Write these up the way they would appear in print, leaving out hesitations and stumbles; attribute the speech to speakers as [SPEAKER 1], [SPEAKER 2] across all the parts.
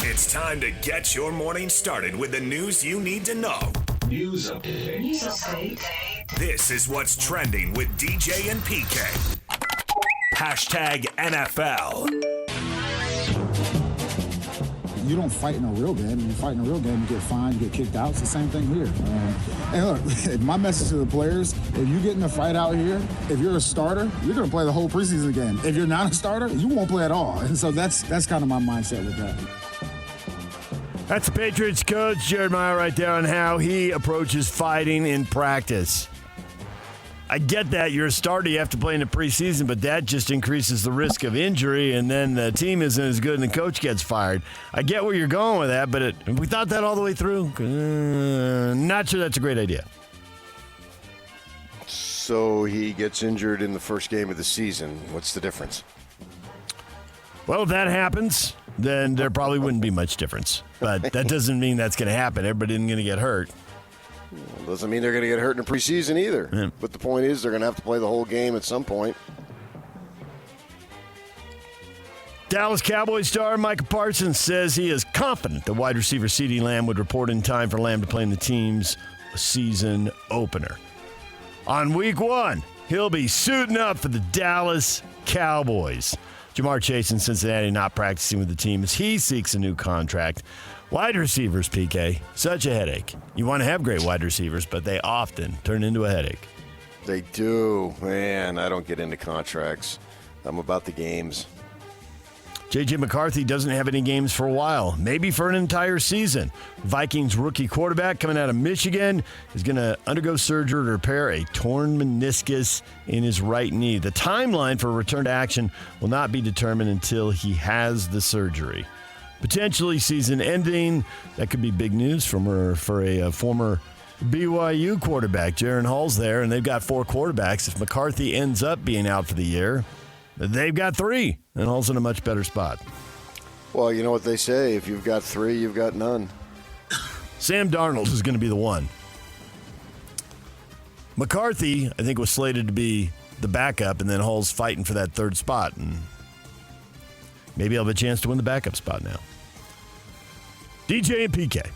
[SPEAKER 1] It's time to get your morning started with the news you need to know.
[SPEAKER 2] News update.
[SPEAKER 1] This is what's trending with DJ and PK. Hashtag NFL.
[SPEAKER 3] You don't fight in a real game. You fight in a real game, you get fined, you get kicked out. It's the same thing here. And look, my message to the players, if you get in a fight out here, if you're a starter, you're going to play the whole preseason game. If you're not a starter, you won't play at all. And so that's kind of my mindset with that.
[SPEAKER 4] That's the Patriots coach, Jared Meyer, right there on how he approaches fighting in practice. I get that. You're a starter. You have to play in the preseason, but that just increases the risk of injury, and then the team isn't as good and the coach gets fired. I get where you're going with that, but we thought that all the way through. Not sure that's a great idea.
[SPEAKER 5] So he gets injured in the first game of the season. What's the difference?
[SPEAKER 4] Well, if that happens, then there probably wouldn't be much difference. But that doesn't mean that's going to happen. Everybody isn't going to get hurt.
[SPEAKER 5] Well, doesn't mean they're going to get hurt in the preseason either. Yeah. But the point is they're going to have to play the whole game at some point.
[SPEAKER 4] Dallas Cowboys star Micah Parsons says he is confident that wide receiver CeeDee Lamb would report in time for Lamb to play in the team's season opener. On week 1, he'll be suiting up for the Dallas Cowboys. Jamar Chase in Cincinnati not practicing with the team as he seeks a new contract. Wide receivers, PK, such a headache. You want to have great wide receivers, but they often turn into a headache.
[SPEAKER 5] They do. Man, I don't get into contracts. I'm about the games.
[SPEAKER 4] J.J. McCarthy doesn't have any games for a while, maybe for an entire season. Vikings rookie quarterback coming out of Michigan is going to undergo surgery to repair a torn meniscus in his right knee. The timeline for return to action will not be determined until he has the surgery. Potentially season ending. That could be big news for a former BYU quarterback. Jaron Hall's there, and they've got 4 quarterbacks. If McCarthy ends up being out for the year, they've got 3, and Hall's in a much better spot.
[SPEAKER 5] Well, you know what they say. If you've got 3, you've got none.
[SPEAKER 4] Sam Darnold is going to be the one. McCarthy, I think, was slated to be the backup, and then Hall's fighting for that 3rd spot, and maybe I'll have a chance to win the backup spot now. DJ and PK.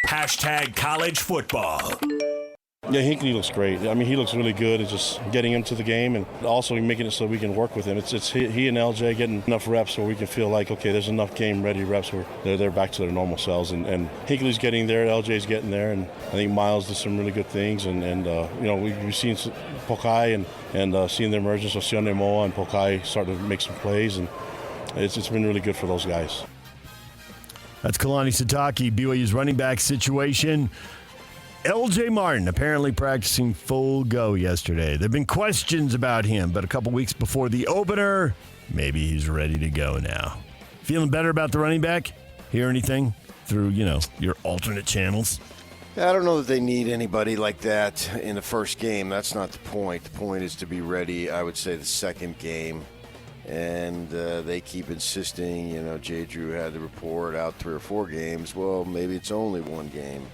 [SPEAKER 1] Hashtag college football.
[SPEAKER 6] Yeah, Hinckley looks great. I mean, he looks really good. It's just getting him to the game and also making it so we can work with him. It's he and LJ getting enough reps where we can feel like, okay, there's enough game-ready reps where they're back to their normal selves. And Hinckley's getting there, LJ's getting there, and I think Miles did some really good things. And you know, we've seen Pokai and seeing the emergence of Sione Moa and Pokai start to make some plays, and it's been really good for those guys.
[SPEAKER 4] That's Kalani Sitake, BYU's running back situation. L.J. Martin apparently practicing full go yesterday. There have been questions about him, but a couple weeks before the opener, maybe he's ready to go now. Feeling better about the running back? Hear anything through, your alternate channels?
[SPEAKER 5] I don't know that they need anybody like that in the first game. That's not the point. The point is to be ready, I would say, the second game. And they keep insisting, Jay Drew had the report out 3 or 4 games. Well, maybe it's only 1 game.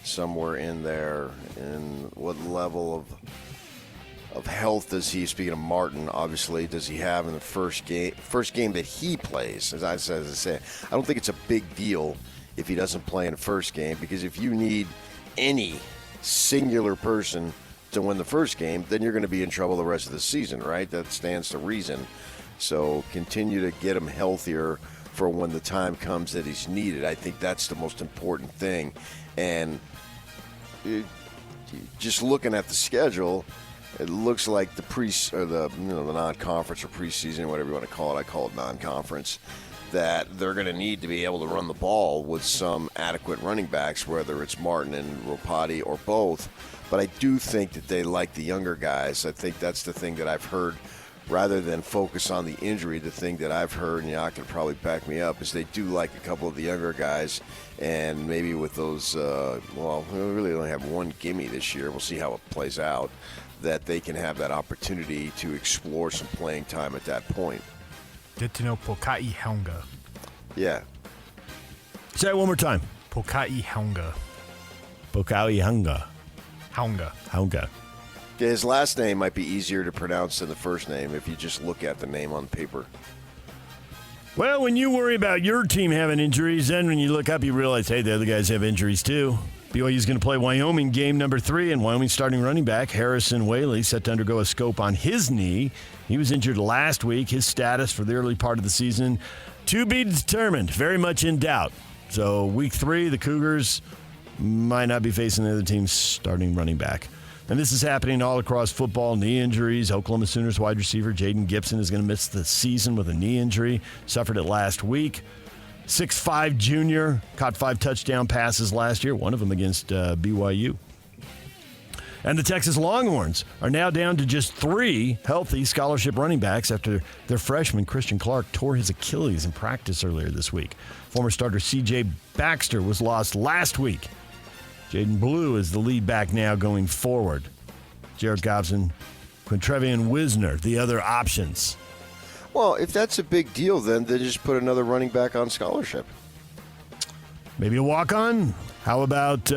[SPEAKER 5] Somewhere in there, and what level of health does he, speaking of Martin, obviously, does he have in the first game that he plays? As I say, I don't think it's a big deal if he doesn't play in the first game, because if you need any singular person to win the first game, then you're going to be in trouble the rest of the season, right? That stands to reason. So continue to get him healthier for when the time comes that he's needed. I think that's the most important thing. And just looking at the schedule, it looks like the non-conference or preseason, whatever you want to call it. I call it non-conference. That they're going to need to be able to run the ball with some adequate running backs, whether it's Martin and Ropati or both. But I do think that they like the younger guys. I think that's the thing that I've heard. Rather than focus on the injury, the thing that I've heard, and y'all can probably back me up, is they do like a couple of the younger guys. And maybe with those, we really only have 1 gimme this year. We'll see how it plays out, that they can have that opportunity to explore some playing time at that point.
[SPEAKER 7] Get to know Pokai Haunga.
[SPEAKER 5] Yeah.
[SPEAKER 4] Say it one more time.
[SPEAKER 7] Pokai Haunga.
[SPEAKER 4] Pokai Haunga.
[SPEAKER 7] Haunga.
[SPEAKER 5] His last name might be easier to pronounce than the first name if you just look at the name on paper.
[SPEAKER 4] Well, when you worry about your team having injuries, then when you look up, you realize, hey, the other guys have injuries too. BYU's going to play Wyoming game number 3, and Wyoming starting running back Harrison Whaley set to undergo a scope on his knee. He was injured last week. His status for the early part of the season to be determined, very much in doubt. So week 3, the Cougars might not be facing the other team's starting running back. And this is happening all across football, knee injuries. Oklahoma Sooners wide receiver Jaden Gibson is going to miss the season with a knee injury. Suffered it last week. 6'5 junior, caught 5 touchdown passes last year, one of them against BYU. And the Texas Longhorns are now down to just 3 healthy scholarship running backs after their freshman, Christian Clark, tore his Achilles in practice earlier this week. Former starter C.J. Baxter was lost last week. Jaden Blue is the lead back now going forward. Jared Gobson, Quintrevian Wisner, the other options.
[SPEAKER 5] Well, if that's a big deal, then they just put another running back on scholarship.
[SPEAKER 4] Maybe a walk-on? How about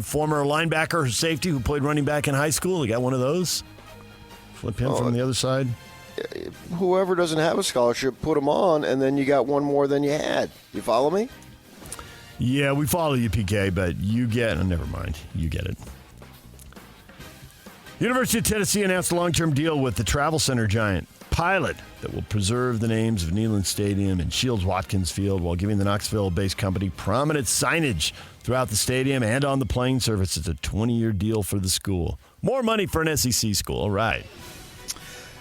[SPEAKER 4] former linebacker or safety who played running back in high school? They got one of those? Flip him from the other side?
[SPEAKER 5] Whoever doesn't have a scholarship, put him on, and then you got one more than you had. You follow me?
[SPEAKER 4] Yeah, we follow you, PK, but you get... Oh, never mind. You get it. University of Tennessee announced a long-term deal with the Travel Center giant Pilot that will preserve the names of Neyland Stadium and Shields-Watkins Field while giving the Knoxville-based company prominent signage throughout the stadium and on the playing surface. It's a 20-year deal for the school. More money for an SEC school. All right.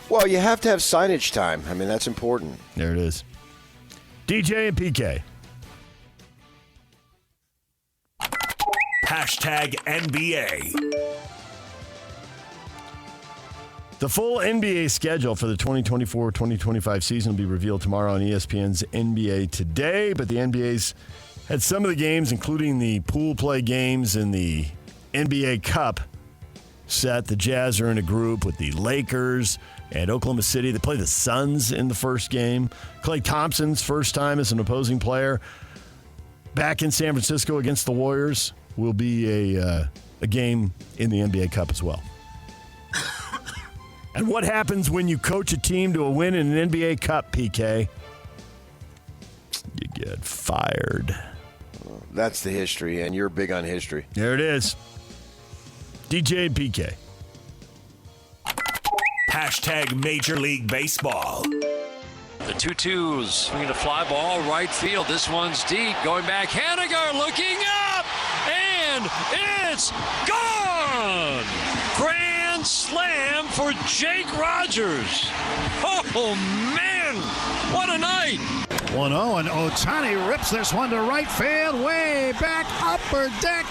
[SPEAKER 5] Well, you have to have signage time. I mean, that's important.
[SPEAKER 4] There it is. DJ and PK.
[SPEAKER 1] Hashtag NBA.
[SPEAKER 4] The full NBA schedule for the 2024-2025 season will be revealed tomorrow on ESPN's NBA Today, but the NBA's had some of the games, including the pool play games and the NBA Cup, set. The Jazz are in a group with the Lakers and Oklahoma City. They play the Suns in the first game. Klay Thompson's first time as an opposing player back in San Francisco against the Warriors will be a game in the NBA Cup as well. And what happens when you coach a team to a win in an NBA Cup, PK? You get fired.
[SPEAKER 5] That's the history, and you're big on history.
[SPEAKER 4] There it is. DJ and PK.
[SPEAKER 1] Hashtag Major League Baseball.
[SPEAKER 8] The 2-2s swinging a fly ball right field. This one's deep. Going back. Haniger looking up. And it's gone. Grand slam for Jake Rogers. Oh, man. What a night.
[SPEAKER 9] 1-0, and Ohtani rips this one to right field, way back upper deck.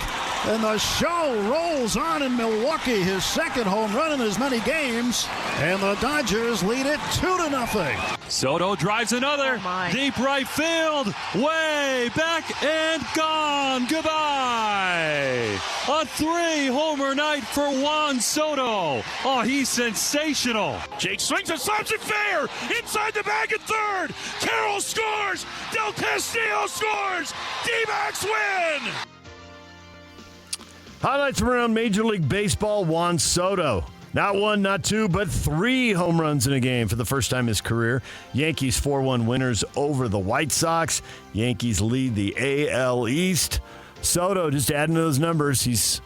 [SPEAKER 9] And the show rolls on in Milwaukee, his second home run in as many games. And the Dodgers lead it 2-0.
[SPEAKER 10] Soto drives another. Deep right field. Way back and gone. Goodbye. A 3-homer night for Juan Soto. Oh, he's sensational.
[SPEAKER 11] Jake swings and slams it fair. Inside the bag at third. Carroll scores. Del Castillo scores. D-backs win.
[SPEAKER 4] Highlights around Major League Baseball, Juan Soto. Not 1, not 2, but 3 home runs in a game for the first time in his career. Yankees 4-1 winners over the White Sox. Yankees lead the AL East. Soto, just adding to those numbers, he's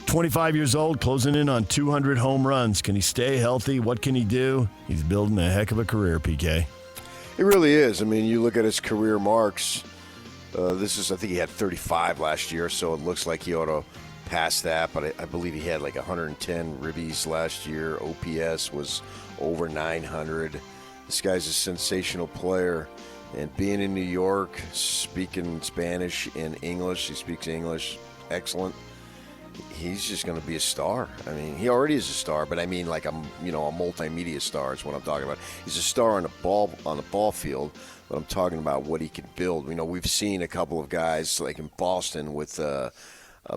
[SPEAKER 4] 25 years old, closing in on 200 home runs. Can he stay healthy? What can he do? He's building a heck of a career, PK.
[SPEAKER 5] It really is. I mean, you look at his career marks. I think he had 35 last year, so it looks like he ought to pass that, but I believe he had like 110 ribbies last year. OPS was over 900. This guy's a sensational player, and being in New York, speaking Spanish and English, he speaks English excellent. He's just going to be a star. I mean, he already is a star, but I mean like a multimedia star is what I'm talking about. He's a star on the ball field, but I'm talking about what he can build. You know, we've seen a couple of guys like in Boston with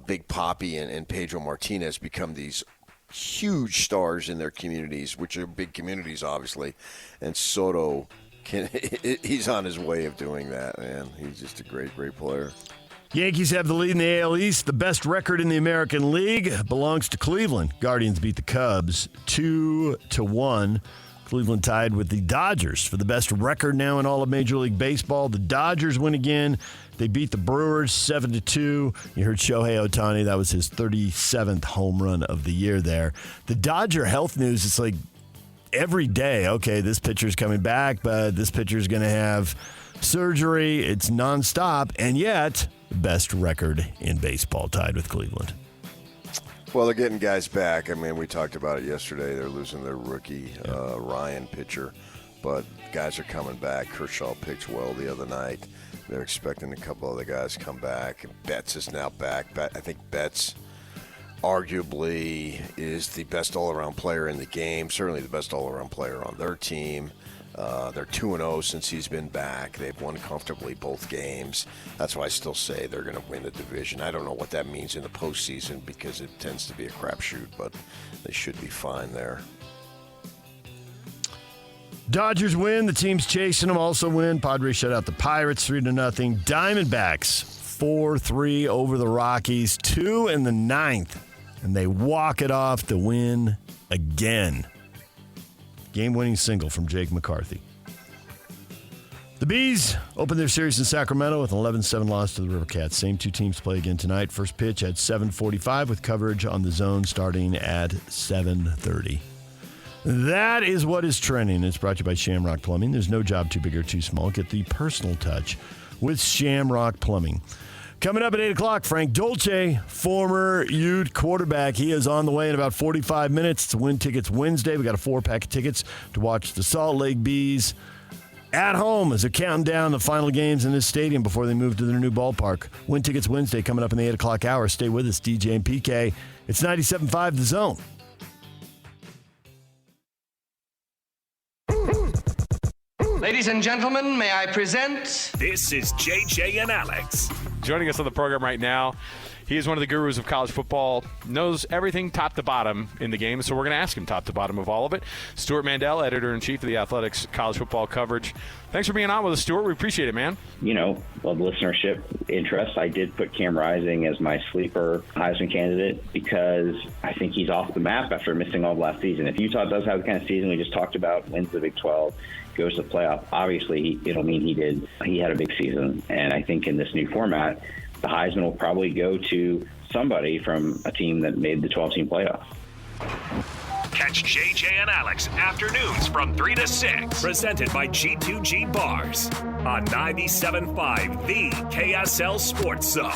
[SPEAKER 5] Big Papi and Pedro Martinez become these huge stars in their communities, which are big communities, obviously. And Soto, he's on his way of doing that, man. He's just a great, great player.
[SPEAKER 4] Yankees have the lead in the AL East. The best record in the American League belongs to Cleveland. Guardians beat the Cubs 2-1. Cleveland tied with the Dodgers for the best record now in all of Major League Baseball. The Dodgers win again. They beat the Brewers 7-2. You heard Shohei Ohtani. That was his 37th home run of the year there. The Dodger health news, it's like every day, okay, this pitcher's coming back, but this pitcher's going to have surgery. It's nonstop, and yet the best record in baseball tied with Cleveland.
[SPEAKER 5] Well, they're getting guys back. I mean, we talked about it yesterday. They're losing their rookie, Ryan pitcher, but guys are coming back. Kershaw pitched well the other night. They're expecting a couple other guys to come back. Betts is now back. I think Betts arguably is the best all-around player in the game, certainly the best all-around player on their team. They're 2-0 since he's been back. They've won comfortably both games. That's why I still say they're going to win the division. I don't know what that means in the postseason because it tends to be a crapshoot, but they should be fine there.
[SPEAKER 4] Dodgers win. The teams chasing them also win. Padres shut out the Pirates 3-0. Diamondbacks 4-3 over the Rockies, 2 in the ninth, and they walk it off to win again. Game-winning single from Jake McCarthy. The Bees opened their series in Sacramento with an 11-7 loss to the Rivercats. Same two teams play again tonight. First pitch at 7:45 with coverage on the zone starting at 7:30. That is what is trending. It's brought to you by Shamrock Plumbing. There's no job too big or too small. Get the personal touch with Shamrock Plumbing. Coming up at 8 o'clock, Frank Dolce, former Ute quarterback. He is on the way in about 45 minutes. It's Win Tickets Wednesday. We got a 4-pack of tickets to watch the Salt Lake Bees at home as they're counting down the final games in this stadium before they move to their new ballpark. Win Tickets Wednesday coming up in the 8 o'clock hour. Stay with us, DJ and PK. It's 97.5 The Zone.
[SPEAKER 12] Ladies and gentlemen, may I present...
[SPEAKER 1] This is JJ and Alex.
[SPEAKER 13] Joining us on the program right now, he is one of the gurus of college football, knows everything top to bottom in the game, so we're going to ask him top to bottom of all of it. Stuart Mandel, editor-in-chief of the Athletics college football coverage. Thanks for being on with us, Stuart. We appreciate it, man.
[SPEAKER 14] You know, love listenership, interest. I did put Cam Rising as my sleeper Heisman candidate because I think he's off the map after missing all of last season. If Utah does have the kind of season we just talked about, wins the Big 12, goes to the playoff, obviously it'll mean he had a big season. And I think in this new format, the Heisman will probably go to somebody from a team that made the 12-team playoff.
[SPEAKER 1] Catch JJ and Alex afternoons from 3 to 6. Presented by G2G Bars on 97.5, the KSL Sports Zone.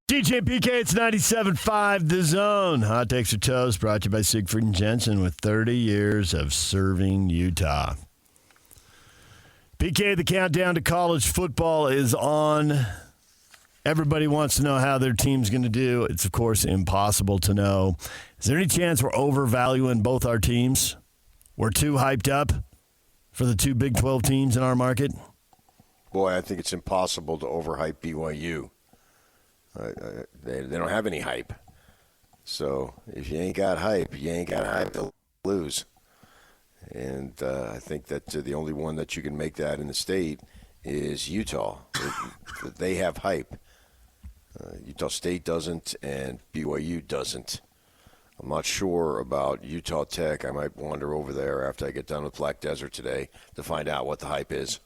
[SPEAKER 4] DJ PK, it's 97.5 The Zone. Hot Takes or Toast brought to you by Siegfried and Jensen with 30 years of serving Utah. PK, the countdown to college football is on. Everybody wants to know how their team's going to do. It's, of course, impossible to know. Is there any chance we're overvaluing both our teams? We're too hyped up for the two Big 12 teams in our market?
[SPEAKER 5] Boy, I think it's impossible to overhype BYU. They don't have any hype. So if you ain't got hype, you ain't got hype to lose. And I think that the only one that you can make that in the state is Utah. They have hype. Utah State doesn't, and BYU doesn't. I'm not sure about Utah Tech. I might wander over there after I get done with Black Desert today to find out what the hype is.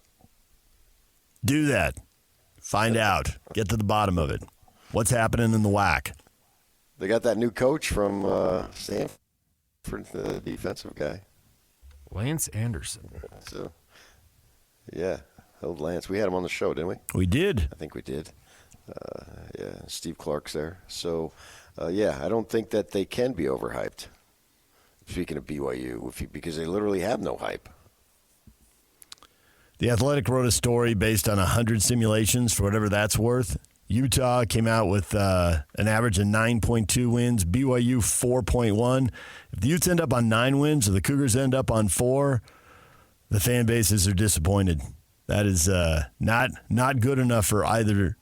[SPEAKER 4] Do that. Find out. Get to the bottom of it. What's happening in the WAC?
[SPEAKER 5] They got that new coach from Stanford, the defensive guy.
[SPEAKER 7] Lance Anderson.
[SPEAKER 5] So, yeah, old Lance. We had him on the show, didn't we?
[SPEAKER 4] We did.
[SPEAKER 5] I think we did. Yeah, Steve Clark's there. So, yeah, I don't think that they can be overhyped. Speaking of BYU, because they literally have no hype.
[SPEAKER 4] The Athletic wrote a story based on 100 simulations for whatever that's worth. Utah came out with an average of 9.2 wins, BYU 4.1. If the Utes end up on 9 wins or the Cougars end up on 4, the fan bases are disappointed. That is not good enough for either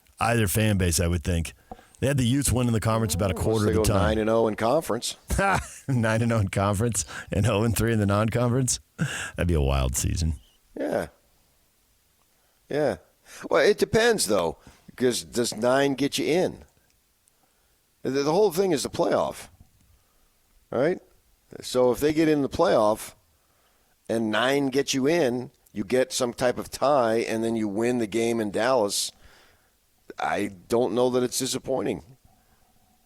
[SPEAKER 4] fan base, I would think. They had the Utes winning the conference about a quarter of the time.
[SPEAKER 5] They go 9-0 in conference.
[SPEAKER 4] 9-0 in conference and 0-3 in the non-conference. That'd be a wild season.
[SPEAKER 5] Yeah. Yeah. Well, it depends, though, because does 9 get you in? The whole thing is the playoff, right? So if they get in the playoff and 9 get you in, you get some type of tie, and then you win the game in Dallas, I don't know that it's disappointing.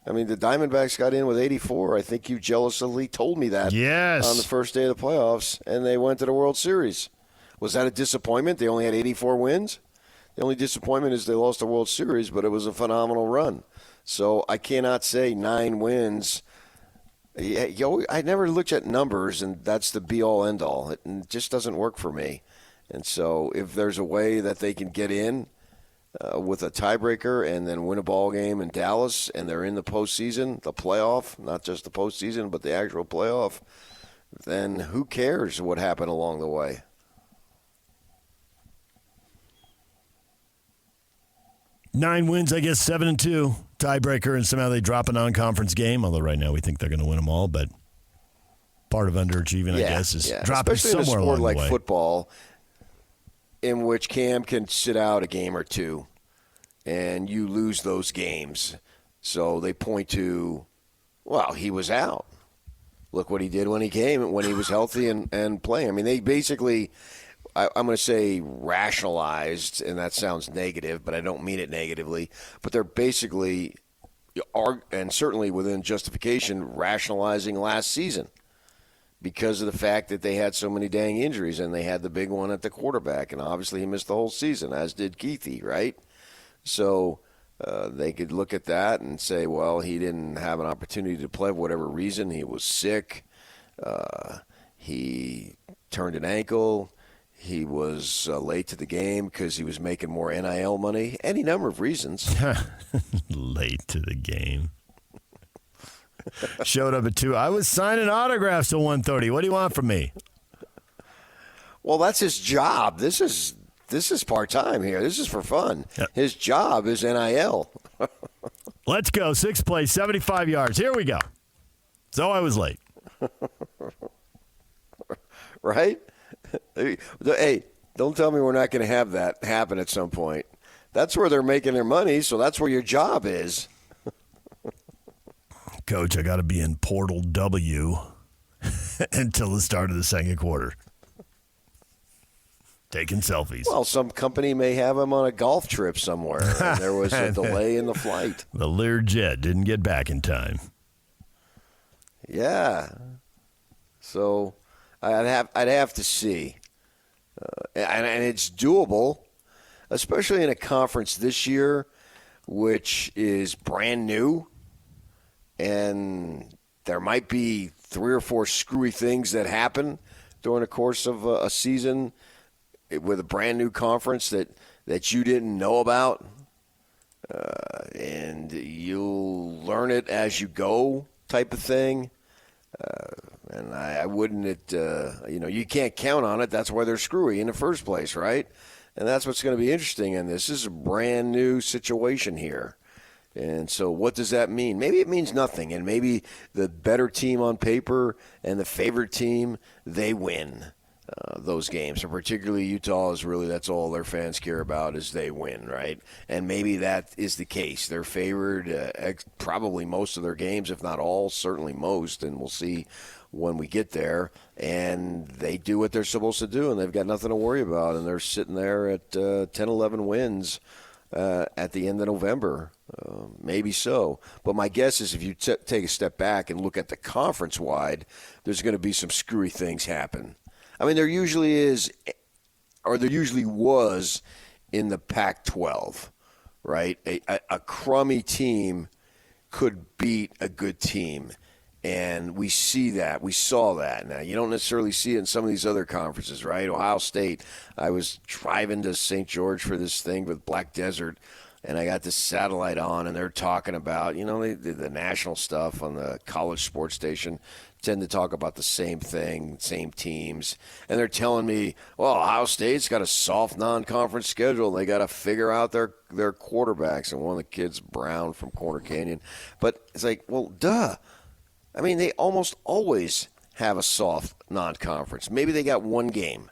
[SPEAKER 5] I mean, the Diamondbacks got in with 84. I think you jealously told me that on the first day of the playoffs, and they went to the World Series. Was that a disappointment? They only had 84 wins? The only disappointment is they lost the World Series, but it was a phenomenal run. So I cannot say 9 wins. I never looked at numbers, and that's the be-all, end-all. It just doesn't work for me. And so if there's a way that they can get in with a tiebreaker and then win a ball game in Dallas, and they're in the postseason, the playoff, not just the postseason, but the actual playoff, then who cares what happened along the way?
[SPEAKER 4] Nine wins, I guess 7-2 tiebreaker, and somehow they drop a non-conference game. Although right now we think they're going to win them all, but part of underachieving, I guess, is dropping
[SPEAKER 5] especially
[SPEAKER 4] somewhere
[SPEAKER 5] in a
[SPEAKER 4] along
[SPEAKER 5] sport like
[SPEAKER 4] the way.
[SPEAKER 5] Football, in which Cam can sit out a game or two, and you lose those games. So they point to, well, he was out. Look what he did when he came, when he was healthy and playing. I mean, they basically, I'm going to say rationalized, and that sounds negative, but I don't mean it negatively. But they're basically, and certainly within justification, rationalizing last season because of the fact that they had so many dang injuries, and they had the big one at the quarterback, and obviously he missed the whole season, as did Keithy, right? So they could look at that and say, well, he didn't have an opportunity to play for whatever reason. He was sick. He turned an ankle. He was late to the game because he was making more NIL money. Any number of reasons.
[SPEAKER 4] Late to the game. Showed up at 2. I was signing autographs till 1:30. What do you want from me?
[SPEAKER 5] Well, that's his job. This is part-time here. This is for fun. Yep. His job is NIL.
[SPEAKER 4] Let's go. 6th place, 75 yards. Here we go. So I was late.
[SPEAKER 5] Right? Hey, don't tell me we're not going to have that happen at some point. That's where they're making their money, so that's where your job is.
[SPEAKER 4] Coach, I got to be in Portal W until the start of the second quarter. Taking selfies.
[SPEAKER 5] Well, some company may have him on a golf trip somewhere, and there was a delay in the flight.
[SPEAKER 4] The Learjet didn't get back in time.
[SPEAKER 5] Yeah. So I'd have to see. And it's doable, especially in a conference this year, which is brand new. And there might be 3 or 4 screwy things that happen during the course of a season with a brand new conference that you didn't know about. And you'll learn it as you go type of thing. And I wouldn't, you can't count on it. That's why they're screwy in the first place, right? And that's what's going to be interesting in this. This is a brand new situation here. And so what does that mean? Maybe it means nothing, and maybe the better team on paper and the favorite team, they win those games. And particularly Utah is really, that's all their fans care about is they win, right? And maybe that is the case. They're favored probably most of their games, if not all, certainly most, and we'll see when we get there. And they do what they're supposed to do, and they've got nothing to worry about, and they're sitting there at 10, 11 wins at the end of November. Maybe so. But my guess is if you take a step back and look at the conference-wide, there's going to be some screwy things happen. I mean, there usually is, or there usually was in the Pac-12, right? A crummy team could beat a good team. And we see that. We saw that. Now, you don't necessarily see it in some of these other conferences, right? Ohio State, I was driving to St. George for this thing with Black Desert, and I got this satellite on, and they're talking about, the national stuff on the college sports station tend to talk about the same thing, same teams. And they're telling me, well, Ohio State's got a soft non-conference schedule. They got to figure out their quarterbacks. And one of the kids, Brown from Corner Canyon. But it's like, well, duh. I mean, they almost always have a soft non-conference. Maybe they got one game.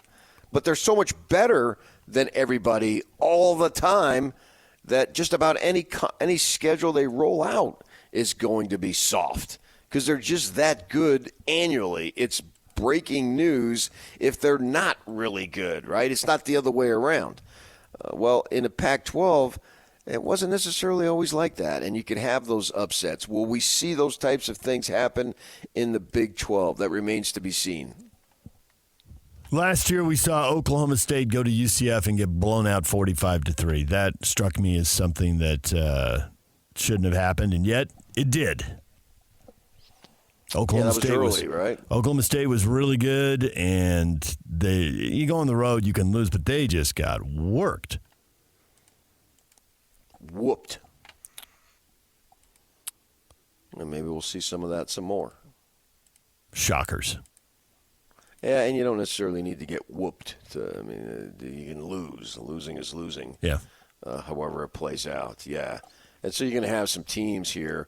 [SPEAKER 5] But they're so much better than everybody all the time that just about any schedule they roll out is going to be soft because they're just that good annually. It's breaking news if they're not really good, right? It's not the other way around. Well, in the Pac-12, it wasn't necessarily always like that, and you could have those upsets. Will we see those types of things happen in the Big 12? That remains to be seen.
[SPEAKER 4] Last year, we saw Oklahoma State go to UCF and get blown out 45-3. That struck me as something that shouldn't have happened, and yet it did. Oklahoma State was really good, and you go on the road, you can lose, but they just got worked.
[SPEAKER 5] Whooped. And maybe we'll see some of that some more.
[SPEAKER 4] Shockers.
[SPEAKER 5] Yeah, and you don't necessarily need to get whooped. You can lose. Losing is losing.
[SPEAKER 4] Yeah.
[SPEAKER 5] However it plays out. Yeah. And so you're going to have some teams here,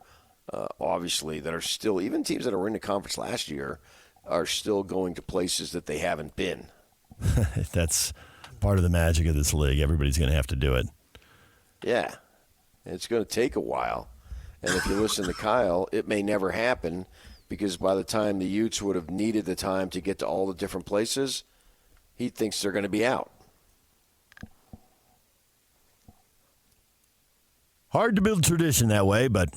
[SPEAKER 5] obviously, that are still, even teams that were in the conference last year, are still going to places that they haven't been.
[SPEAKER 4] That's part of the magic of this league. Everybody's going to have to do it.
[SPEAKER 5] Yeah. It's going to take a while. And if you listen to Kyle, it may never happen because by the time the Utes would have needed the time to get to all the different places, he thinks they're going to be out.
[SPEAKER 4] Hard to build tradition that way, but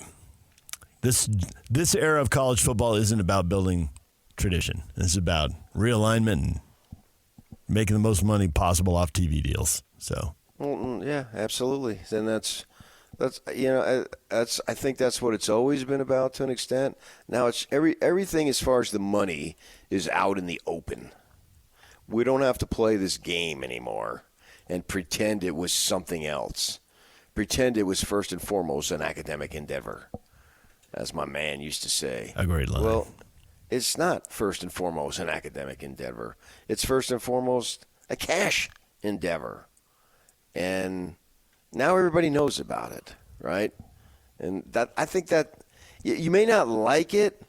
[SPEAKER 4] this era of college football isn't about building tradition. It's about realignment and making the most money possible off TV deals. So.
[SPEAKER 5] Well, yeah, absolutely. And that's I think that's what it's always been about to an extent. Now it's everything as far as the money is out in the open. We don't have to play this game anymore and pretend it was something else. Pretend it was first and foremost an academic endeavor, as my man used to say.
[SPEAKER 4] A great line.
[SPEAKER 5] Well, it's not first and foremost an academic endeavor. It's first and foremost a cash endeavor. And now everybody knows about it, right? And that I think that you may not like it,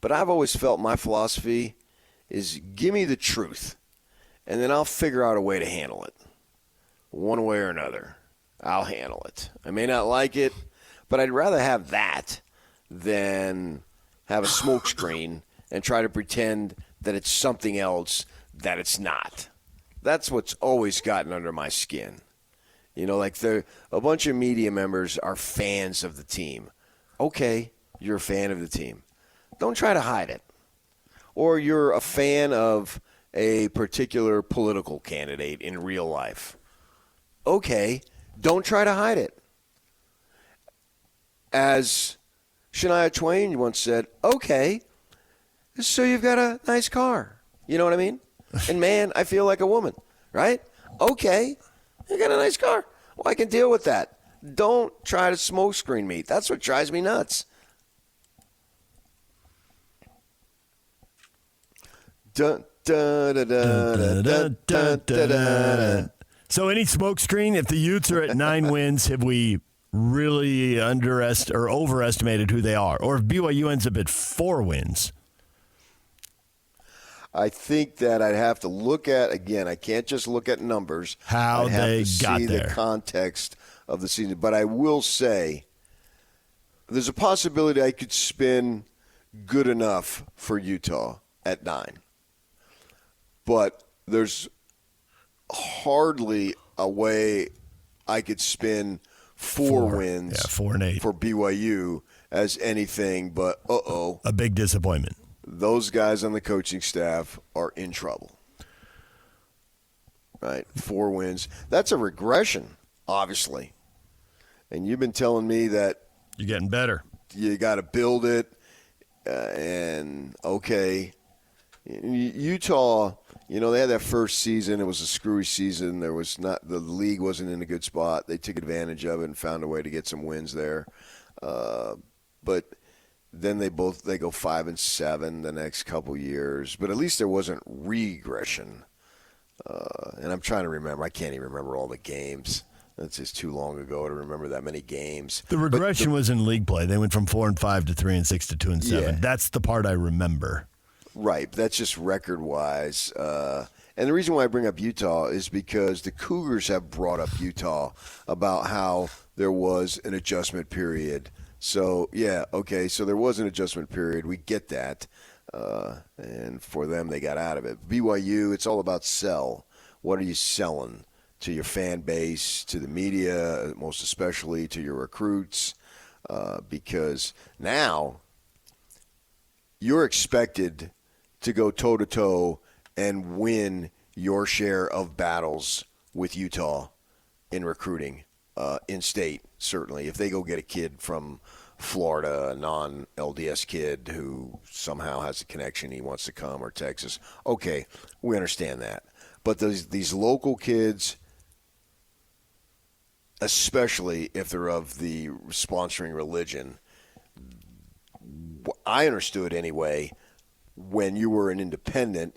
[SPEAKER 5] but I've always felt my philosophy is give me the truth, and then I'll figure out a way to handle it. One way or another, I'll handle it. I may not like it, but I'd rather have that than have a smokescreen and try to pretend that it's something else that it's not. That's what's always gotten under my skin. You know, like a bunch of media members are fans of the team. Okay, you're a fan of the team. Don't try to hide it. Or you're a fan of a particular political candidate in real life. Okay, don't try to hide it. As Shania Twain once said, okay, so you've got a nice car. You know what I mean? And man, I feel like a woman, right? Okay, you got a nice car. Well, I can deal with that. Don't try to smokescreen me. That's what drives me nuts.
[SPEAKER 4] So any smokescreen, if the Utes are at 9 wins, have we really overestimated who they are? Or if BYU ends up at 4 wins?
[SPEAKER 5] I think that I'd have to look at, again, I can't just look at numbers.
[SPEAKER 4] How they got there.
[SPEAKER 5] The context of the season. But I will say there's a possibility I could spin good enough for Utah at 9. But there's hardly a way I could spin 4 wins
[SPEAKER 4] 4 and 8
[SPEAKER 5] for BYU as anything but,
[SPEAKER 4] a big disappointment.
[SPEAKER 5] Those guys on the coaching staff are in trouble. Right? 4 wins. That's a regression, obviously. And you've been telling me that
[SPEAKER 4] you're getting better.
[SPEAKER 5] You got to build it. And, okay, Utah, they had that first season. It was a screwy season. The league wasn't in a good spot. They took advantage of it and found a way to get some wins there. But then they go 5-7 the next couple years. But at least there wasn't regression. And I'm trying to remember. I can't even remember all the games. That's just too long ago to remember that many games.
[SPEAKER 4] The regression was in league play. They went from 4-5 to 3-6 to 2-7.
[SPEAKER 5] Yeah.
[SPEAKER 4] That's the part I remember.
[SPEAKER 5] Right. That's just record-wise. And the reason why I bring up Utah is because the Cougars have brought up Utah about how there was an adjustment period. So, yeah, okay, so there was an adjustment period. We get that. and for them, they got out of it. BYU, it's all about sell. What are you selling to your fan base, to the media, most especially to your recruits? Because now you're expected to go toe-to-toe and win your share of battles with Utah in recruiting, in-state, certainly. If they go get a kid from Florida, a non-LDS kid who somehow has a connection, he wants to come, or Texas, okay, we understand that. But these local kids, especially if they're of the sponsoring religion, I understood anyway, when you were an independent,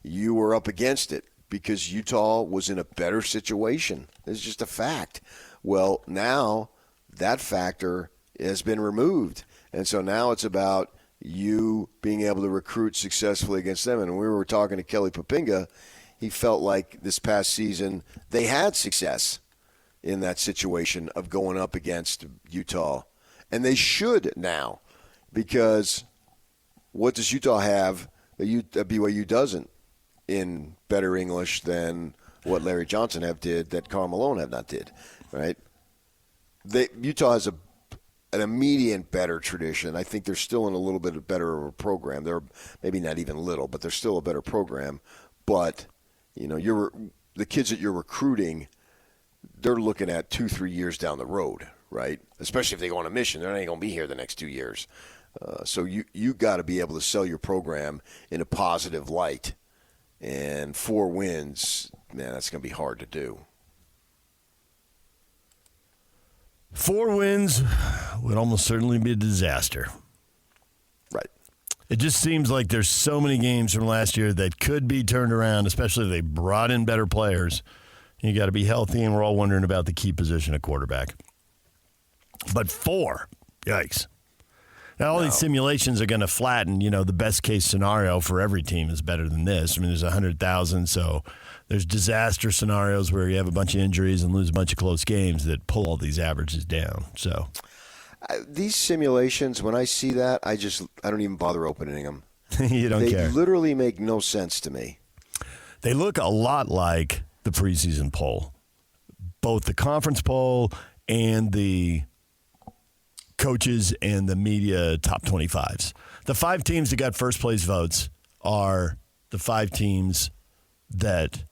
[SPEAKER 5] you were up against it because Utah was in a better situation. It's just a fact. Well, now that factor has been removed. And so now it's about you being able to recruit successfully against them. And we were talking to Kelly Papinga. He felt like this past season they had success in that situation of going up against Utah. And they should now, because what does Utah have that BYU doesn't in better English than what Larry Johnson did that Karl Malone have not did, right? Utah has an immediate better tradition. I think they're still in a little bit better of a program. They're maybe not even little, but they're still a better program. But, the kids that you're recruiting, they're looking at 2-3 years down the road, right? Especially if they go on a mission. They're not going to be here the next 2 years. So you got to be able to sell your program in a positive light. And 4 wins, man, that's going to be hard to do.
[SPEAKER 4] 4 wins would almost certainly be a disaster.
[SPEAKER 5] Right.
[SPEAKER 4] It just seems like there's so many games from last year that could be turned around, especially if they brought in better players. You got to be healthy, and we're all wondering about the key position at quarterback. But 4, yikes. Now, all these simulations are going to flatten. The best-case scenario for every team is better than this. I mean, there's 100,000, so there's disaster scenarios where you have a bunch of injuries and lose a bunch of close games that pull all these averages down. So
[SPEAKER 5] these simulations, when I see that, I don't even bother opening them.
[SPEAKER 4] You don't care.
[SPEAKER 5] They literally make no sense to me.
[SPEAKER 4] They look a lot like the preseason poll, both the conference poll and the coaches and the media top 25s. The 5 teams that got first place votes are the 5 teams that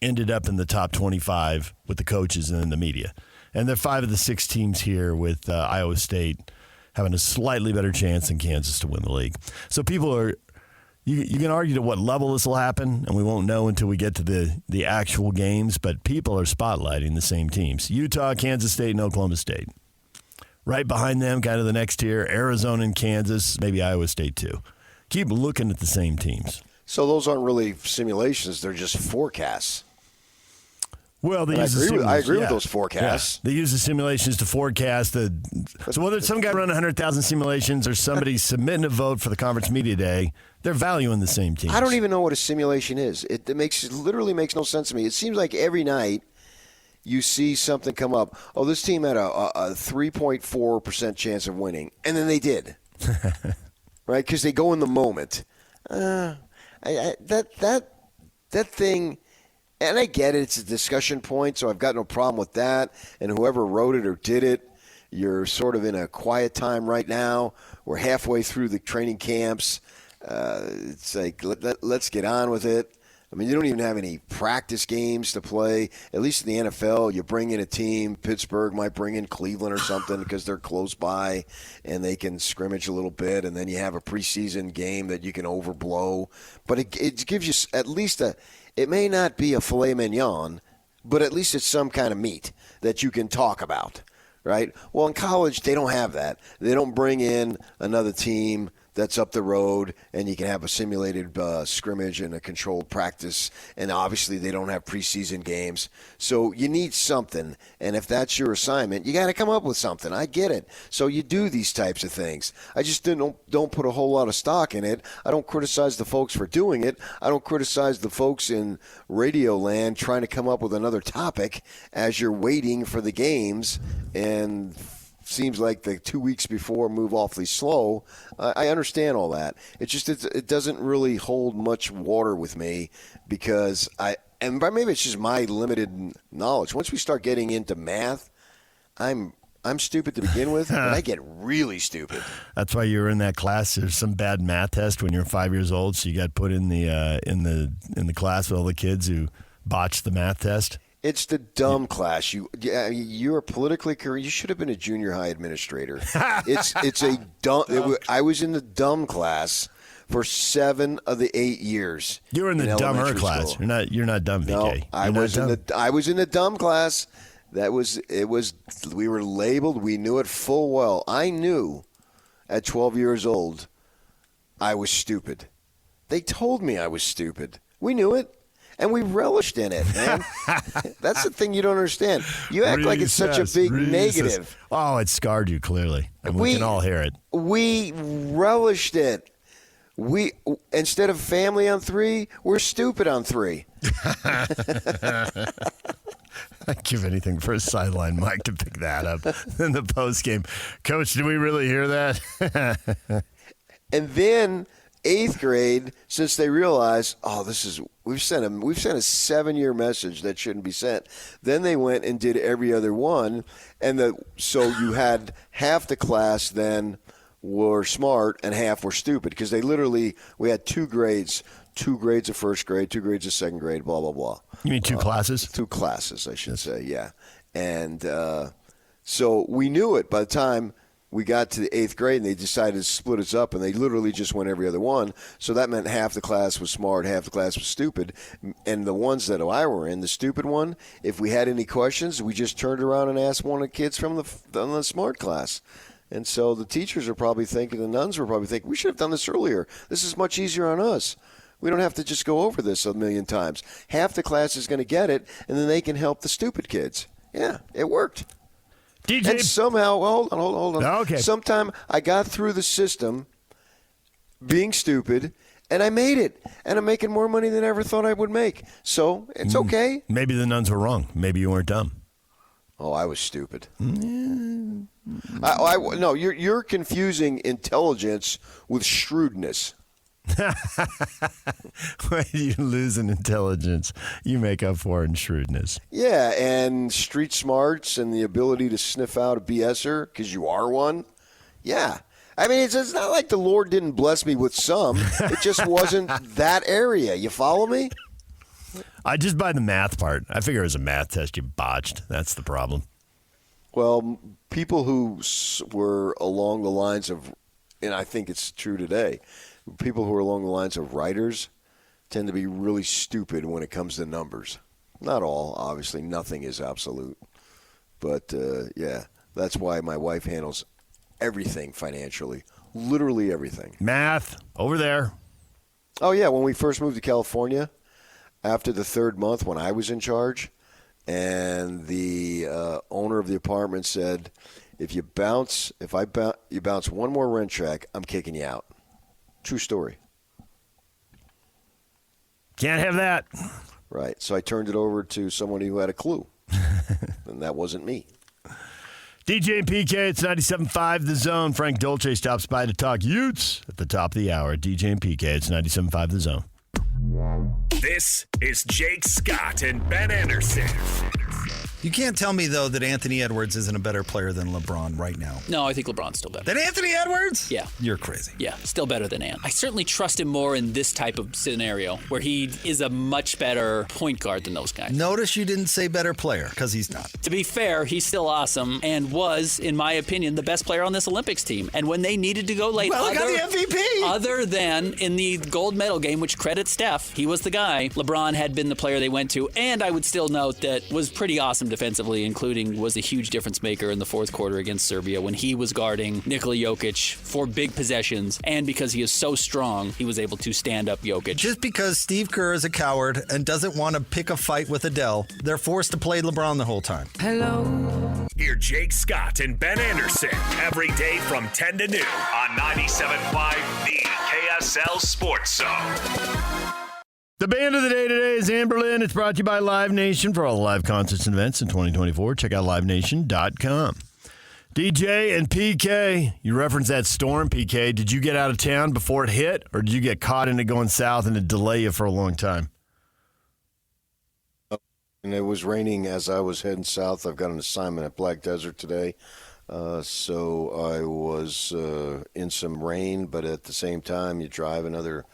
[SPEAKER 4] ended up in the top 25 with the coaches and the media. And they're 5 of the 6 teams here, with Iowa State having a slightly better chance than Kansas to win the league. So people are, you can argue to what level this will happen, and we won't know until we get to the actual games, but people are spotlighting the same teams: Utah, Kansas State, and Oklahoma State. Right behind them, kind of the next tier, Arizona and Kansas, maybe Iowa State too. Keep looking at the same teams.
[SPEAKER 5] So those aren't really simulations; they're just forecasts.
[SPEAKER 4] Well,
[SPEAKER 5] I agree with those forecasts.
[SPEAKER 4] Yeah. They use the simulations to forecast so whether it's some guy running 100,000 simulations or somebody submitting a vote for the conference media day, they're valuing the same teams.
[SPEAKER 5] I don't even know what a simulation is. It literally makes no sense to me. It seems like every night you see something come up. Oh, this team had a 3.4% chance of winning, and then they did, right? Because they go in the moment. That thing. And I get it. It's a discussion point, so I've got no problem with that. And whoever wrote it or did it, you're sort of in a quiet time right now. We're halfway through the training camps. It's like, let's get on with it. I mean, you don't even have any practice games to play. At least in the NFL, you bring in a team. Pittsburgh might bring in Cleveland or something because they're close by and they can scrimmage a little bit. And then you have a preseason game that you can overblow. But it gives you at least it may not be a filet mignon, but at least it's some kind of meat that you can talk about, right? Well, in college, they don't have that. They don't bring in another team that's up the road, and you can have a simulated scrimmage and a controlled practice, and obviously they don't have preseason games. So you need something, and if that's your assignment, you got to come up with something. I get it. So you do these types of things. I just don't put a whole lot of stock in it. I don't criticize the folks for doing it. I don't criticize the folks in radio land trying to come up with another topic as you're waiting for the games and seems like the 2 weeks before move awfully slow. I understand all that. It doesn't really hold much water with me because maybe it's just my limited knowledge. Once we start getting into math, I'm stupid to begin with, but I get really stupid.
[SPEAKER 4] That's why you were in that class. There's some bad math test when you're 5 years old, so you got put in the class with all the kids who botched the math test.
[SPEAKER 5] It's the dumb class. You are politically correct. You should have been a junior high administrator. It's a dumb. I was in the dumb class for 7 of the 8 years.
[SPEAKER 4] You were in the dumber class. School. You're not dumb, VK.
[SPEAKER 5] No, I was in the dumb class. We were labeled. We knew it full well. I knew at 12 years old I was stupid. They told me I was stupid. We knew it. And we relished in it, man. That's the thing you don't understand. You act like it's such a big negative.
[SPEAKER 4] Oh, it scarred you, clearly. And we can all hear it.
[SPEAKER 5] We relished it. We instead of family on 3, we're stupid on 3.
[SPEAKER 4] I'd give anything for a sideline mic to pick that up in the postgame. Coach, did we really hear that?
[SPEAKER 5] And then 8th grade, since they realized, we've sent a 7-year message that shouldn't be sent. Then they went and did every other one, and so you had half the class then were smart and half were stupid because we had 2 grades. 2 grades of first grade, 2 grades of second grade, blah, blah, blah.
[SPEAKER 4] You mean 2 classes?
[SPEAKER 5] 2 classes, I should say, yeah. And so we knew it by the time we got to the 8th grade, and they decided to split us up, and they literally just went every other one. So that meant half the class was smart, half the class was stupid. And the ones that I were in, the stupid one, if we had any questions, we just turned around and asked one of the kids from the smart class. And so the teachers are probably thinking, the nuns were probably thinking, we should have done this earlier. This is much easier on us. We don't have to just go over this a million times. Half the class is going to get it, and then they can help the stupid kids. Yeah, it worked.
[SPEAKER 4] DJ.
[SPEAKER 5] And somehow, hold on.
[SPEAKER 4] Okay.
[SPEAKER 5] Sometime I got through the system being stupid, and I made it. And I'm making more money than I ever thought I would make. So it's okay.
[SPEAKER 4] Maybe the nuns were wrong. Maybe you weren't dumb.
[SPEAKER 5] Oh, I was stupid. No, you're confusing intelligence with shrewdness.
[SPEAKER 4] When you lose in intelligence, you make up for in shrewdness.
[SPEAKER 5] Yeah, and street smarts and the ability to sniff out a BSer because you are one. Yeah. I mean, it's not like the Lord didn't bless me with some. It just wasn't that area. You follow me?
[SPEAKER 4] I just buy the math part. I figure it was a math test you botched. That's the problem.
[SPEAKER 5] Well, people who were along the lines of, and I think it's true today, people who are along the lines of writers tend to be really stupid when it comes to numbers. Not all, obviously. Nothing is absolute. But, yeah, that's why my wife handles everything financially. Literally everything.
[SPEAKER 4] Math, over there.
[SPEAKER 5] Oh, yeah, when we first moved to California, after the 3rd month when I was in charge, and the owner of the apartment said, you bounce one more rent check, I'm kicking you out. True story.
[SPEAKER 4] Can't have that.
[SPEAKER 5] Right. So I turned it over to someone who had a clue. And that wasn't me.
[SPEAKER 4] DJ and PK, it's 97.5 The Zone. Frank Dolce stops by to talk Utes at the top of the hour. DJ and PK, it's 97.5 The Zone.
[SPEAKER 1] This is Jake Scott and Ben Anderson.
[SPEAKER 15] You can't tell me, though, that Anthony Edwards isn't a better player than LeBron right now.
[SPEAKER 16] No, I think LeBron's still better.
[SPEAKER 15] Than Anthony Edwards?
[SPEAKER 16] Yeah.
[SPEAKER 15] You're crazy.
[SPEAKER 16] Yeah, still better than Ant. I certainly trust him more in this type of scenario where he is a much better point guard than those guys.
[SPEAKER 15] Notice you didn't say better player, because he's not.
[SPEAKER 16] To be fair, he's still awesome and was, in my opinion, the best player on this Olympics team. And when they needed to go late,
[SPEAKER 15] he got the MVP.
[SPEAKER 16] Other than in the gold medal game, which credits Steph, he was the guy. LeBron had been the player they went to, and I would still note that was pretty awesome defensively, including was a huge difference maker in the 4th quarter against Serbia when he was guarding Nikola Jokic for big possessions, and because he is so strong, he was able to stand up Jokic.
[SPEAKER 15] Just because Steve Kerr is a coward and doesn't want to pick a fight with Adele, they're forced to play LeBron the whole time.
[SPEAKER 1] Hello. Hear Jake Scott and Ben Anderson every day from 10 to noon on 97.5 The KSL Sports Zone.
[SPEAKER 4] The band of the day today is Amberlynn. It's brought to you by Live Nation. For all the live concerts and events in 2024, check out livenation.com. DJ and PK, you referenced that storm, PK. Did you get out of town before it hit, or did you get caught in it going south and it delay you for a long time?
[SPEAKER 5] And it was raining as I was heading south. I've got an assignment at Black Desert today. So I was in some rain, but at the same time, you drive another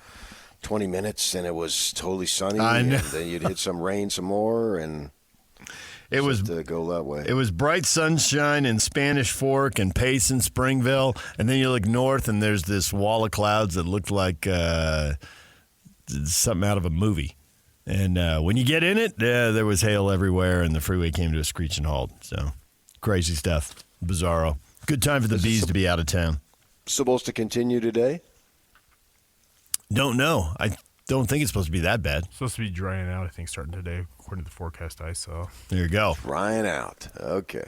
[SPEAKER 5] 20 minutes, and it was totally sunny. And then you'd hit some rain some more, and
[SPEAKER 4] it was
[SPEAKER 5] to go that way.
[SPEAKER 4] It was bright sunshine in Spanish Fork and Pace and Springville, and then you look north, and there's this wall of clouds that looked like something out of a movie. And when you get in it, there was hail everywhere, and the freeway came to a screeching halt. So crazy stuff. Bizarro. Good time for the Bees to be out of town.
[SPEAKER 5] Supposed to continue today?
[SPEAKER 4] Don't know. I don't think it's supposed to be that bad.
[SPEAKER 7] It's supposed to be drying out, I think, starting today, according to the forecast I saw.
[SPEAKER 4] There you go.
[SPEAKER 5] Drying out. Okay.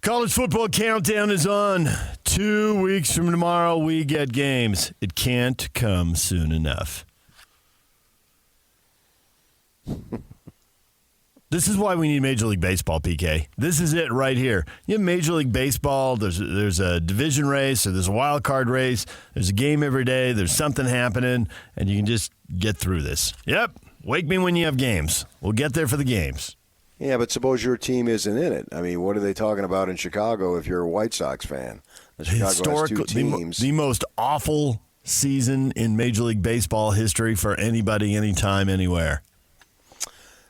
[SPEAKER 4] College football countdown is on. 2 weeks from tomorrow, we get games. It can't come soon enough. This is why we need Major League Baseball, PK. This is it right here. You have Major League Baseball, there's a division race, or there's a wild card race, there's a game every day, there's something happening, and you can just get through this. Yep, wake me when you have games. We'll get there for the games.
[SPEAKER 5] Yeah, but suppose your team isn't in it. I mean, what are they talking about in Chicago if you're a White Sox fan? Chicago has two teams.
[SPEAKER 4] The most awful season in Major League Baseball history for anybody, anytime, anywhere.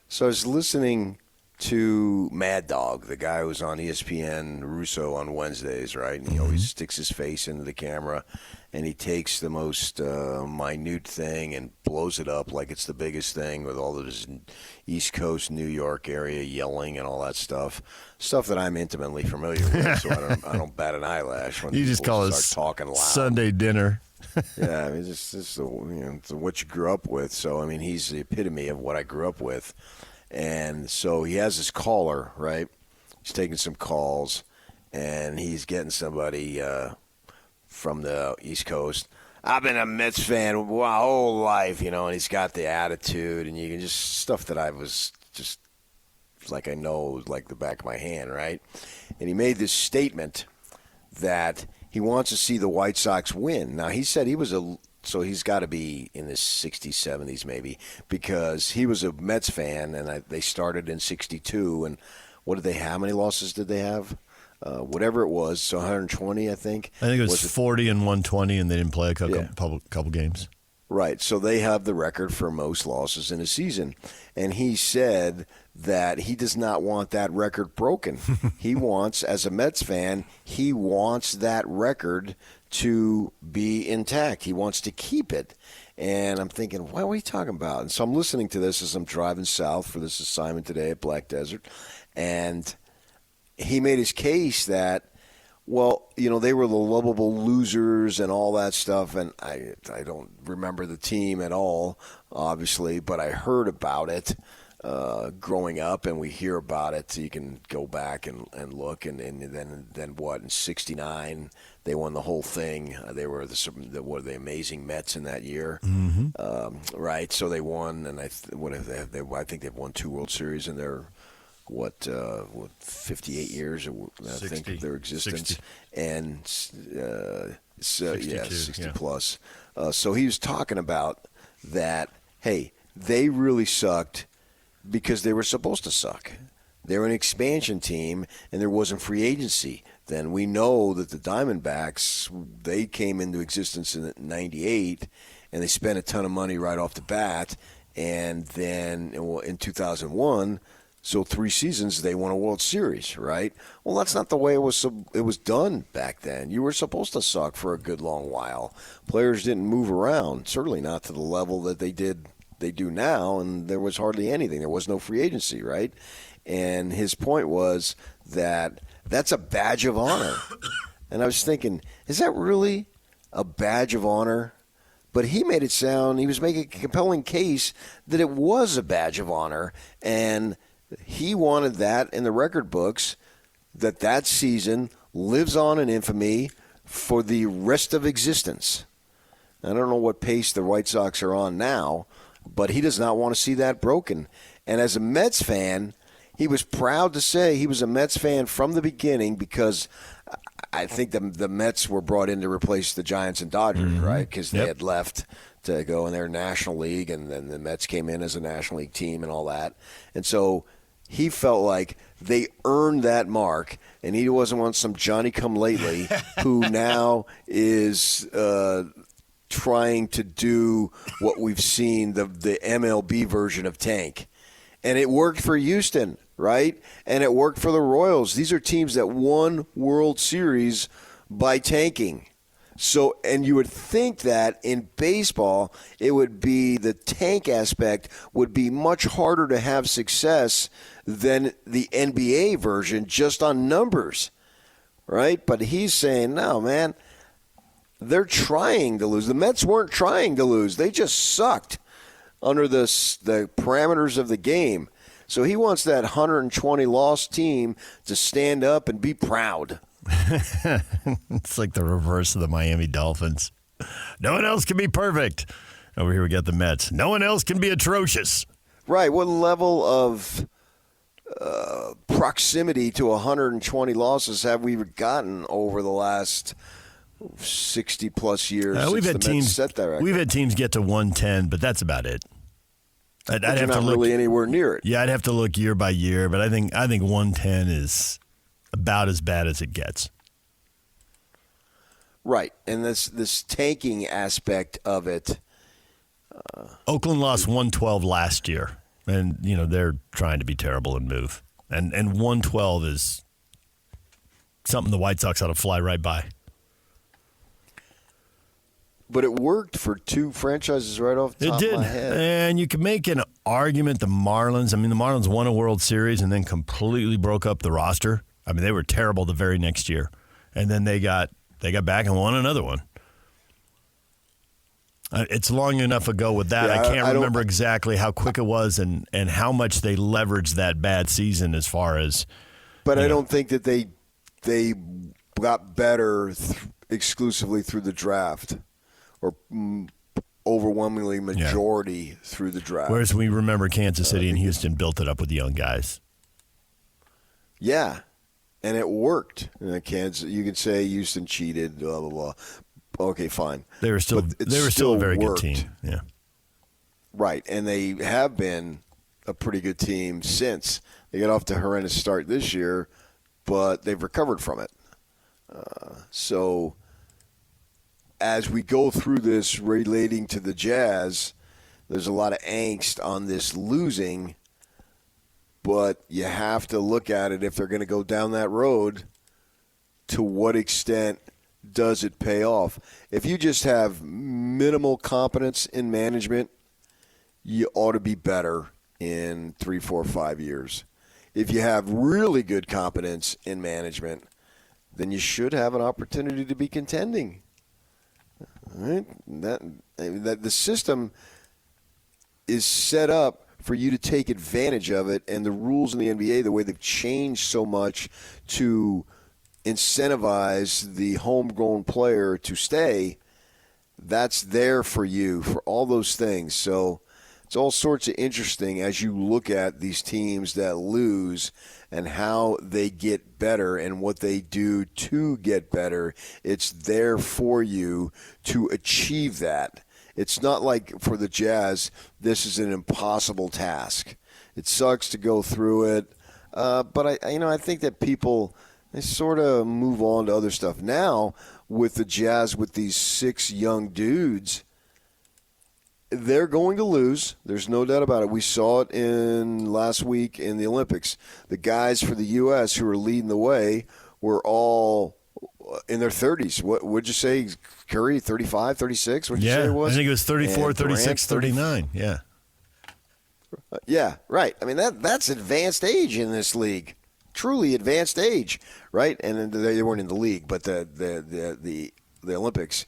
[SPEAKER 5] So I was listening to Mad Dog, the guy who's on ESPN, Russo, on Wednesdays, right? And he always sticks his face into the camera, and he takes the most minute thing and blows it up like it's the biggest thing with all of his East Coast, New York area yelling and all that stuff that I'm intimately familiar with, so I don't bat an eyelash when
[SPEAKER 4] you just call
[SPEAKER 5] start talking loud.
[SPEAKER 4] Sunday dinner.
[SPEAKER 5] Yeah, I mean, it's what you grew up with. So, I mean, he's the epitome of what I grew up with. And so he has this caller, right? He's taking some calls, and he's getting somebody from the East Coast. I've been a Mets fan my whole life, and he's got the attitude, and you can just stuff that I was just like I know like the back of my hand, right? And he made this statement that he wants to see the White Sox win. Now, he said so he's got to be in his 60s, 70s maybe, because he was a Mets fan, and they started in 62. And what did they have? How many losses did they have? Whatever it was, so 120, I think.
[SPEAKER 4] I think it was 40 and 120, and they didn't play a couple games.
[SPEAKER 5] Right, so they have the record for most losses in a season. And he said that he does not want that record broken. He wants, as a Mets fan, he wants that record to be intact. He wants to keep it. And I'm thinking, what are we talking about? And so I'm listening to this as I'm driving south for this assignment today at Black Desert. And he made his case that, well, they were the lovable losers and all that stuff. And I don't remember the team at all, obviously, but I heard about it growing up, and we hear about it. So you can go back and look. And then what, in 69, they won the whole thing. They were the amazing Mets in that year. Mm-hmm. Right? So they won, and I think they've won 2 World Series in their 58 years, I think, of their existence.
[SPEAKER 4] 60.
[SPEAKER 5] And 60 plus. So he was talking about that, hey, they really sucked because they were supposed to suck. They were an expansion team, and there wasn't free agency. Then we know that the Diamondbacks, they came into existence in '98, and they spent a ton of money right off the bat. And then in 2001, so 3 seasons, they won a World Series, right? Well, that's not the way it was done back then. You were supposed to suck for a good long while. Players didn't move around, certainly not to the level that they do now, and there was hardly anything. There was no free agency, right? And his point was that that's a badge of honor. And I was thinking, is that really a badge of honor? But he made it sound, he was making a compelling case that it was a badge of honor, and he wanted that in the record books, that season lives on in infamy for the rest of existence. I don't know what pace the White Sox are on now, but he does not want to see that broken. And as a Mets fan, he was proud to say he was a Mets fan from the beginning because I think the Mets were brought in to replace the Giants and Dodgers, right? Because they had left to go in their National League, and then the Mets came in as a National League team and all that. And so he felt like they earned that mark, and he wasn't on some Johnny-come-lately who now is trying to do what we've seen, the MLB version of tank. And it worked for Houston, right? And it worked for the Royals. These are teams that won World Series by tanking. So, and you would think that in baseball, it would be the tank aspect would be much harder to have success than the NBA version just on numbers, right? But he's saying, no, man, they're trying to lose. The Mets weren't trying to lose. They just sucked under the parameters of the game. So he wants that 120-loss team to stand up and be proud.
[SPEAKER 4] It's like the reverse of the Miami Dolphins. No one else can be perfect. Over here we got the Mets. No one else can be atrocious.
[SPEAKER 5] Right. What level of proximity to 120 losses have we gotten over the last 60-plus years since the Mets set that record?
[SPEAKER 4] We've had teams get to 110, but that's about it. I'd
[SPEAKER 5] have
[SPEAKER 4] to
[SPEAKER 5] not
[SPEAKER 4] look
[SPEAKER 5] really anywhere near it.
[SPEAKER 4] Yeah, I'd have to look year by year, but I think 110 is about as bad as it gets.
[SPEAKER 5] Right, and this tanking aspect of it.
[SPEAKER 4] Oakland lost 112 last year, and they're trying to be terrible and move. And 112 is something the White Sox ought to fly right by.
[SPEAKER 5] But it worked for two franchises right off the top of my head.
[SPEAKER 4] And you can make an argument the Marlins. I mean, the Marlins won a World Series and then completely broke up the roster. I mean, they were terrible the very next year. And then they got back and won another one. It's long enough ago with that. I can't remember exactly how quick it was and how much they leveraged that bad season as far as.
[SPEAKER 5] But I don't think that they got better exclusively through the draft. Or overwhelmingly majority through the draft.
[SPEAKER 4] Whereas we remember Kansas City and Houston built it up with young guys.
[SPEAKER 5] Yeah, and it worked. Kansas, you could say Houston cheated, blah, blah, blah. Okay, fine.
[SPEAKER 4] They were still a very good team. Yeah.
[SPEAKER 5] Right, and they have been a pretty good team since. They got off to a horrendous start this year, but they've recovered from it. So as we go through this relating to the Jazz, there's a lot of angst on this losing, but you have to look at it if they're going to go down that road, to what extent does it pay off? If you just have minimal competence in management, you ought to be better in 3, 4, 5 years. If you have really good competence in management, then you should have an opportunity to be contending. Right? That the system is set up for you to take advantage of it, and the rules in the NBA, the way they've changed so much to incentivize the homegrown player to stay, that's there for you for all those things. So it's all sorts of interesting as you look at these teams that lose and how they get better and what they do to get better. It's there for you to achieve that. It's not like for the Jazz, this is an impossible task. It sucks to go through it, but I think that people, they sort of move on to other stuff. Now, with the Jazz, with these 6 young dudes, they're going to lose. There's no doubt about it. We saw it in last week in the Olympics. The guys for the U.S. who were leading the way were all in their 30s. What would you say, Curry, 35, 36? What did you say it was?
[SPEAKER 4] I think it was 34, 36, 39. Yeah.
[SPEAKER 5] Yeah, right. I mean, that's advanced age in this league. Truly advanced age, right? And they weren't in the league, but the Olympics.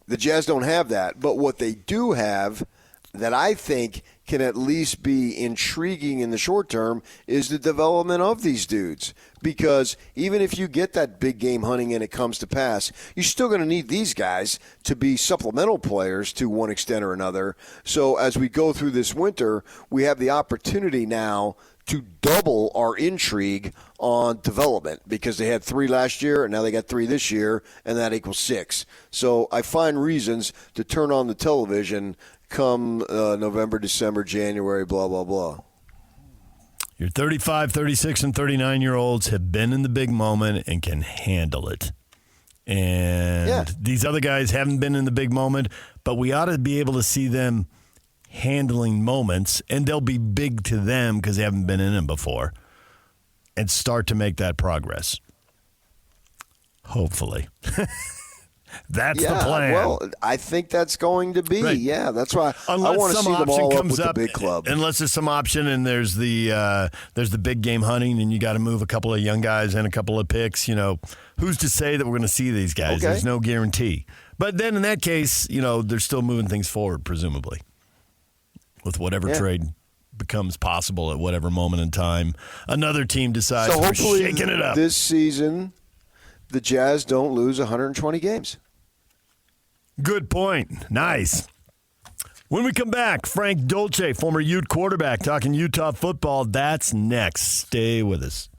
[SPEAKER 5] The Jazz don't have that, but what they do have that I think can at least be intriguing in the short term is the development of these dudes. Because even if you get that big game hunting and it comes to pass, you're still going to need these guys to be supplemental players to one extent or another. So as we go through this winter, we have the opportunity now to double our intrigue on development because they had 3 last year and now they got 3 this year, and that equals 6. So I find reasons to turn on the television come November, December, January, blah, blah, blah.
[SPEAKER 4] Your 35, 36, and 39-year-olds have been in the big moment and can handle it. And these other guys haven't been in the big moment, but we ought to be able to see them handling moments, and they'll be big to them because they haven't been in them before, and start to make that progress. Hopefully. That's the plan.
[SPEAKER 5] Well, I think that's going to be.
[SPEAKER 4] Right.
[SPEAKER 5] Yeah, that's why
[SPEAKER 4] Unless
[SPEAKER 5] I want to
[SPEAKER 4] some
[SPEAKER 5] see them
[SPEAKER 4] option
[SPEAKER 5] all up
[SPEAKER 4] comes
[SPEAKER 5] with the big club.
[SPEAKER 4] Unless there's some option and there's the big game hunting and you got to move a couple of young guys and a couple of picks, who's to say that we're going to see these guys?
[SPEAKER 5] Okay.
[SPEAKER 4] There's no guarantee. But then in that case, they're still moving things forward, presumably, with whatever trade becomes possible at whatever moment in time. Another team decides we're shaking it up.
[SPEAKER 5] This season, the Jazz don't lose 120 games.
[SPEAKER 4] Good point. Nice. When we come back, Frank Dolce, former Ute quarterback, talking Utah football. That's next. Stay with us.